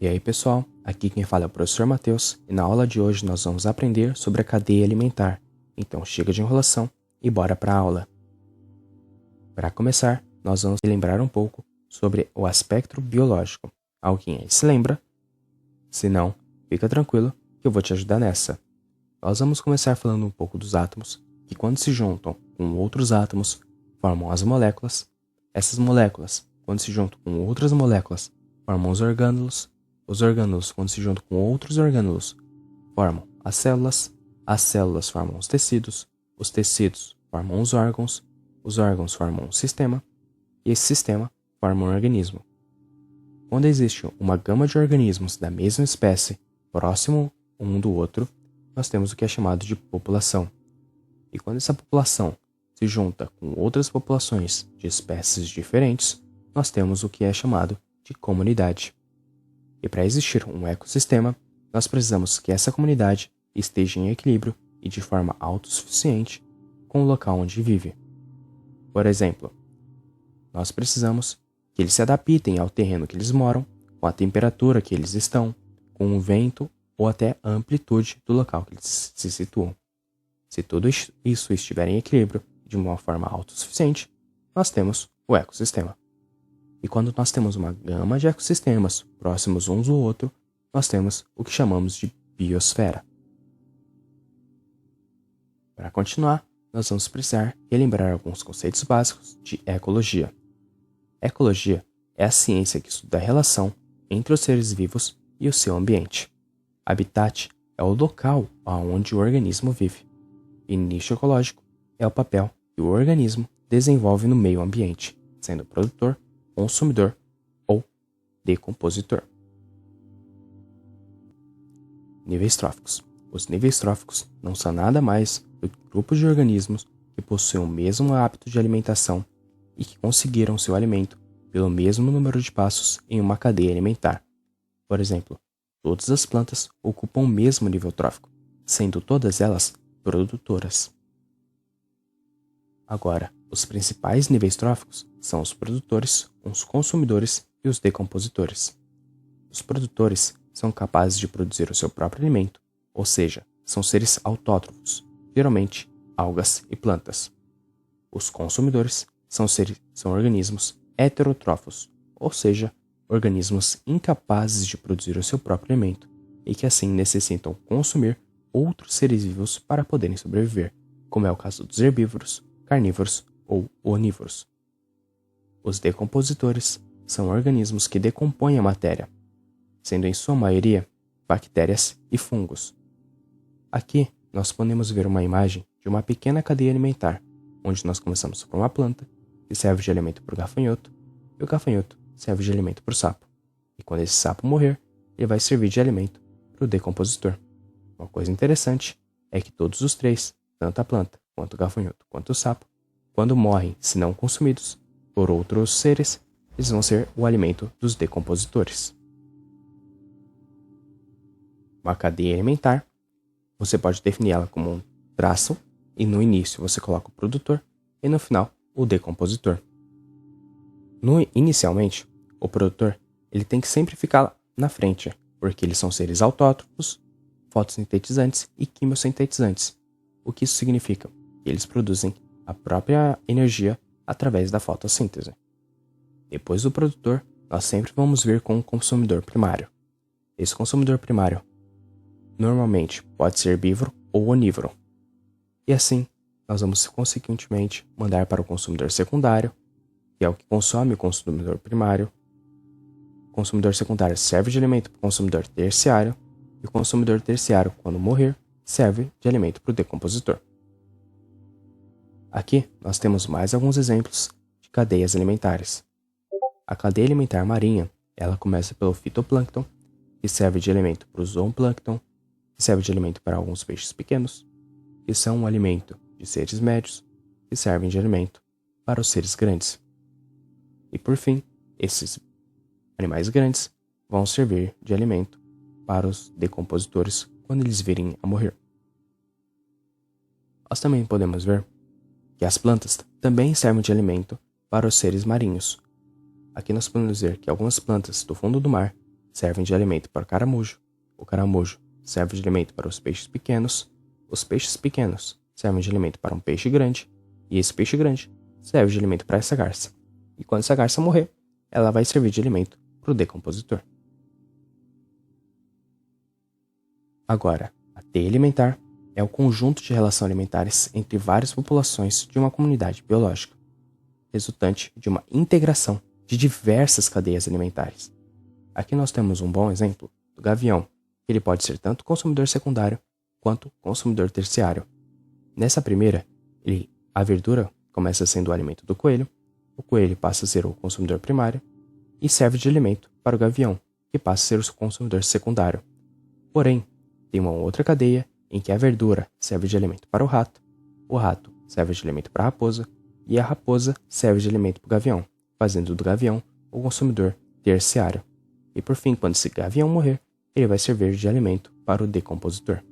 E aí pessoal, aqui quem fala é o professor Matheus e na aula de hoje nós vamos aprender sobre a cadeia alimentar. Então chega de enrolação e bora para a aula. Para começar, nós vamos lembrar um pouco sobre o aspecto biológico. Alguém aí se lembra? Se não, fica tranquilo que eu vou te ajudar nessa. Nós vamos começar falando um pouco dos átomos, que quando se juntam com outros átomos, formam as moléculas. Essas moléculas, quando se juntam com outras moléculas, formam os orgânulos. Os orgânulos, quando se juntam com outros orgânulos, formam as células formam os tecidos formam os órgãos formam um sistema, e esse sistema forma um organismo. Quando existe uma gama de organismos da mesma espécie, próximo um do outro, nós temos o que é chamado de população. E quando essa população se junta com outras populações de espécies diferentes, nós temos o que é chamado de comunidade. E para existir um ecossistema, nós precisamos que essa comunidade esteja em equilíbrio e de forma autossuficiente com o local onde vive. Por exemplo, nós precisamos que eles se adaptem ao terreno que eles moram, com a temperatura que eles estão, com o vento ou até a amplitude do local que eles se situam. Se tudo isso estiver em equilíbrio de uma forma autossuficiente, nós temos o ecossistema. E quando nós temos uma gama de ecossistemas próximos uns do outro, nós temos o que chamamos de biosfera. Para continuar, nós vamos precisar relembrar alguns conceitos básicos de ecologia. Ecologia é a ciência que estuda a relação entre os seres vivos e o seu ambiente. Habitat é o local onde o organismo vive. E nicho ecológico é o papel que o organismo desenvolve no meio ambiente, sendo produtor, consumidor ou decompositor. Níveis tróficos. Os níveis tróficos não são nada mais do que grupos de organismos que possuem o mesmo hábito de alimentação e que conseguiram seu alimento pelo mesmo número de passos em uma cadeia alimentar. Por exemplo, todas as plantas ocupam o mesmo nível trófico, sendo todas elas produtoras. Agora, os principais níveis tróficos são os produtores, os consumidores e os decompositores. Os produtores são capazes de produzir o seu próprio alimento, ou seja, são seres autótrofos, geralmente algas e plantas. Os consumidores são organismos heterótrofos, ou seja, organismos incapazes de produzir o seu próprio alimento e que assim necessitam consumir outros seres vivos para poderem sobreviver, como é o caso dos herbívoros, carnívoros ou onívoros. Os decompositores são organismos que decompõem a matéria, sendo em sua maioria bactérias e fungos. Aqui nós podemos ver uma imagem de uma pequena cadeia alimentar, onde nós começamos por uma planta, que serve de alimento para o gafanhoto, e o gafanhoto serve de alimento para o sapo. E quando esse sapo morrer, ele vai servir de alimento para o decompositor. Uma coisa interessante é que todos os três, tanto a planta, quanto o gafanhoto, quanto o sapo, quando morrem, se não consumidos por outros seres, eles vão ser o alimento dos decompositores. Uma cadeia alimentar, você pode defini-la como um traço, e no início você coloca o produtor, e no final o decompositor. Inicialmente, o produtor ele tem que sempre ficar na frente, porque eles são seres autótrofos, fotossintetizantes e quimiosintetizantes. O que isso significa? Que eles produzem a própria energia através da fotossíntese. Depois do produtor, nós sempre vamos vir com um consumidor primário. Esse consumidor primário normalmente pode ser herbívoro ou onívoro. E assim, nós vamos consequentemente mandar para o consumidor secundário, que é o que consome o consumidor primário. O consumidor secundário serve de alimento para o consumidor terciário, e o consumidor terciário, quando morrer, serve de alimento para o decompositor. Aqui nós temos mais alguns exemplos de cadeias alimentares. A cadeia alimentar marinha, ela começa pelo fitoplâncton, que serve de alimento para o zooplâncton, que serve de alimento para alguns peixes pequenos, que são um alimento de seres médios, que servem de alimento para os seres grandes. E por fim, esses animais grandes vão servir de alimento para os decompositores quando eles virem a morrer. Nós também podemos ver que as plantas também servem de alimento para os seres marinhos. Aqui nós podemos ver que algumas plantas do fundo do mar servem de alimento para o caramujo serve de alimento para os peixes pequenos servem de alimento para um peixe grande, e esse peixe grande serve de alimento para essa garça. E quando essa garça morrer, ela vai servir de alimento para o decompositor. Agora, a teia alimentar é o conjunto de relações alimentares entre várias populações de uma comunidade biológica, resultante de uma integração de diversas cadeias alimentares. Aqui nós temos um bom exemplo do gavião. Ele pode ser tanto consumidor secundário quanto consumidor terciário. Nessa primeira, a verdura começa sendo o alimento do coelho, o coelho passa a ser o consumidor primário e serve de alimento para o gavião, que passa a ser o consumidor secundário. Porém, tem uma outra cadeia em que a verdura serve de alimento para o rato serve de alimento para a raposa e a raposa serve de alimento para o gavião, fazendo do gavião o consumidor terciário. E por fim, quando esse gavião morrer, ele vai servir de alimento para o decompositor.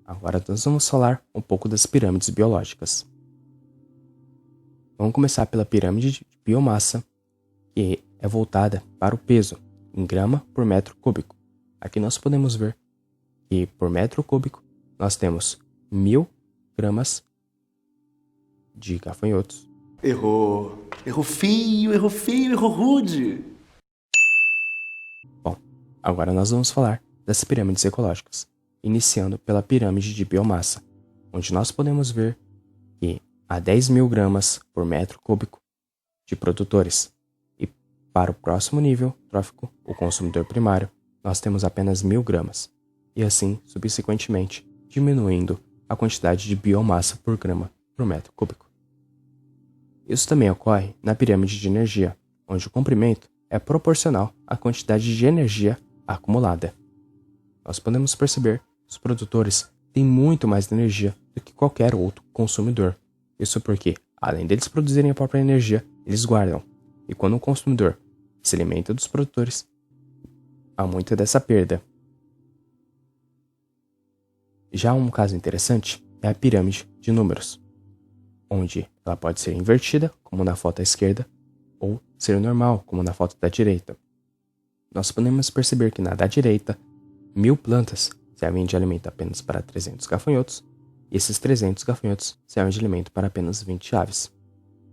Agora nós vamos falar um pouco das pirâmides biológicas. Vamos começar pela pirâmide de biomassa, que é voltada para o peso, em grama por metro cúbico. Aqui nós podemos ver que por metro cúbico nós temos 1.000 gramas de gafanhotos. Errou feio, errou rude. Bom, agora nós vamos falar das pirâmides ecológicas, iniciando pela pirâmide de biomassa, onde nós podemos ver que há 10.000 gramas por metro cúbico de produtores. E para o próximo nível trófico, o consumidor primário, nós temos apenas 1.000 gramas, e assim, subsequentemente, diminuindo a quantidade de biomassa por grama por metro cúbico. Isso também ocorre na pirâmide de energia, onde o comprimento é proporcional à quantidade de energia acumulada. Nós podemos perceber que os produtores têm muito mais energia do que qualquer outro consumidor. Isso porque, além deles produzirem a própria energia, eles guardam. E quando o consumidor se alimenta dos produtores, há muita dessa perda. Já um caso interessante é a pirâmide de números, onde ela pode ser invertida, como na foto à esquerda, ou ser normal, como na foto da direita. Nós podemos perceber que na da direita, 1.000 plantas servem de alimento apenas para 300 gafanhotos, e esses 300 gafanhotos servem de alimento para apenas 20 aves.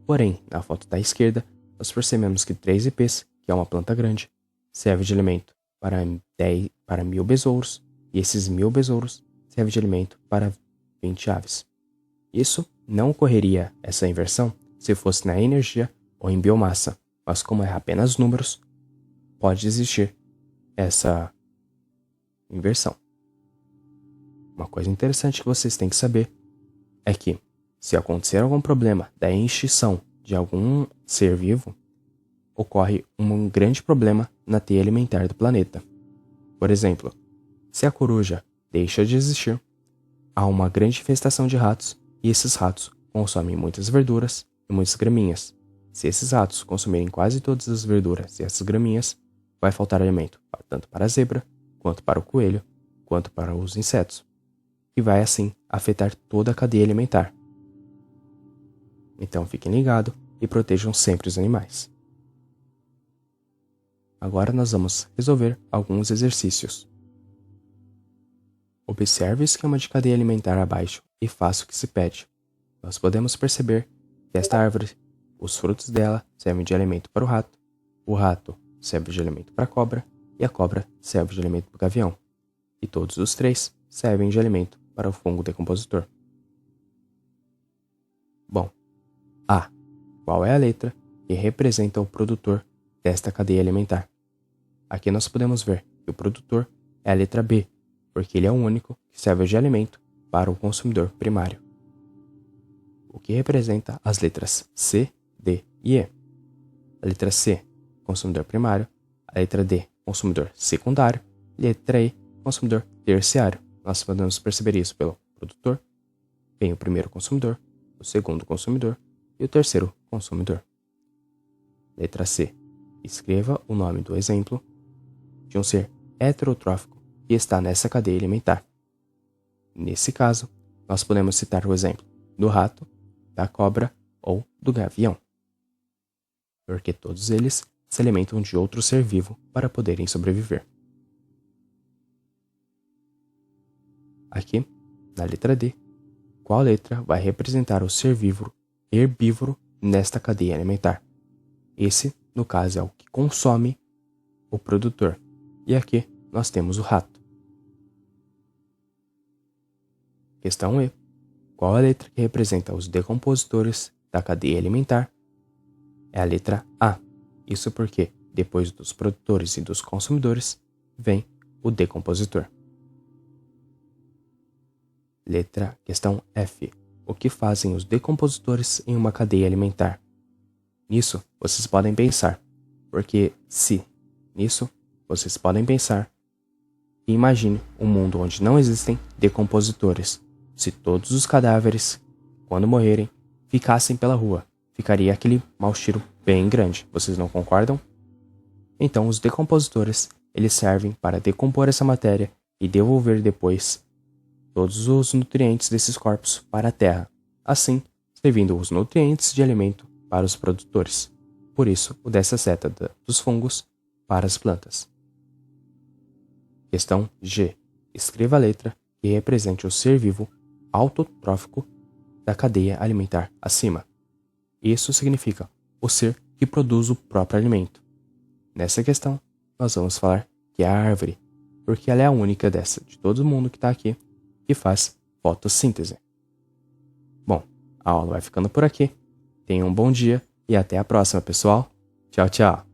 Porém, na foto da esquerda, nós percebemos que 3 ipês, que é uma planta grande, serve de alimento para 1.000 besouros, e esses 1.000 besouros servem de alimento para 20 aves. Isso não ocorreria, essa inversão, se fosse na energia ou em biomassa, mas como é apenas números, pode existir essa inversão. Uma coisa interessante que vocês têm que saber é que, se acontecer algum problema da extinção de algum ser vivo, ocorre um grande problema na teia alimentar do planeta. Por exemplo, se a coruja deixa de existir, há uma grande infestação de ratos e esses ratos consomem muitas verduras e muitas graminhas. Se esses ratos consumirem quase todas as verduras e essas graminhas, vai faltar alimento tanto para a zebra, quanto para o coelho, quanto para os insetos, e vai assim afetar toda a cadeia alimentar. Então fiquem ligados e protejam sempre os animais. Agora nós vamos resolver alguns exercícios. Observe o esquema de cadeia alimentar abaixo e faça o que se pede. Nós podemos perceber que esta árvore, os frutos dela servem de alimento para o rato serve de alimento para a cobra e a cobra serve de alimento para o gavião. E todos os três servem de alimento para o fungo decompositor. Bom, A. Qual é a letra que representa o produtor desta cadeia alimentar? Aqui nós podemos ver que o produtor é a letra B, porque ele é o único que serve de alimento para o consumidor primário. O que representa as letras C, D e E? A letra C, consumidor primário, a letra D, consumidor secundário, e a letra E, consumidor terciário. Nós podemos perceber isso pelo produtor, vem o primeiro consumidor, o segundo consumidor e o terceiro consumidor. Letra C. Escreva o nome do exemplo de um ser heterotrófico que está nessa cadeia alimentar. Nesse caso, nós podemos citar o exemplo do rato, da cobra ou do gavião, porque todos eles se alimentam de outro ser vivo para poderem sobreviver. Aqui, na letra D, qual letra vai representar o ser vivo herbívoro nesta cadeia alimentar? Esse, no caso, é o que consome o produtor. E aqui nós temos o rato. Questão E. Qual a letra que representa os decompositores da cadeia alimentar? É a letra A. Isso porque, depois dos produtores e dos consumidores, vem o decompositor. Questão F. O que fazem os decompositores em uma cadeia alimentar? Nisso, vocês podem pensar. E imagine um mundo onde não existem decompositores. Se todos os cadáveres, quando morrerem, ficassem pela rua, ficaria aquele mau cheiro bem grande. Vocês não concordam? Então, os decompositores, eles servem para decompor essa matéria e devolver depois todos os nutrientes desses corpos para a terra, assim, servindo os nutrientes de alimento para os produtores. Por isso, o dessa seta dos fungos para as plantas. Questão G. Escreva a letra que represente o ser vivo autotrófico da cadeia alimentar acima. Isso significa o ser que produz o próprio alimento. Nessa questão, nós vamos falar que é a árvore, porque ela é a única de todo mundo que está aqui que faz fotossíntese. Bom, a aula vai ficando por aqui. Tenham um bom dia e até a próxima, pessoal. Tchau, tchau.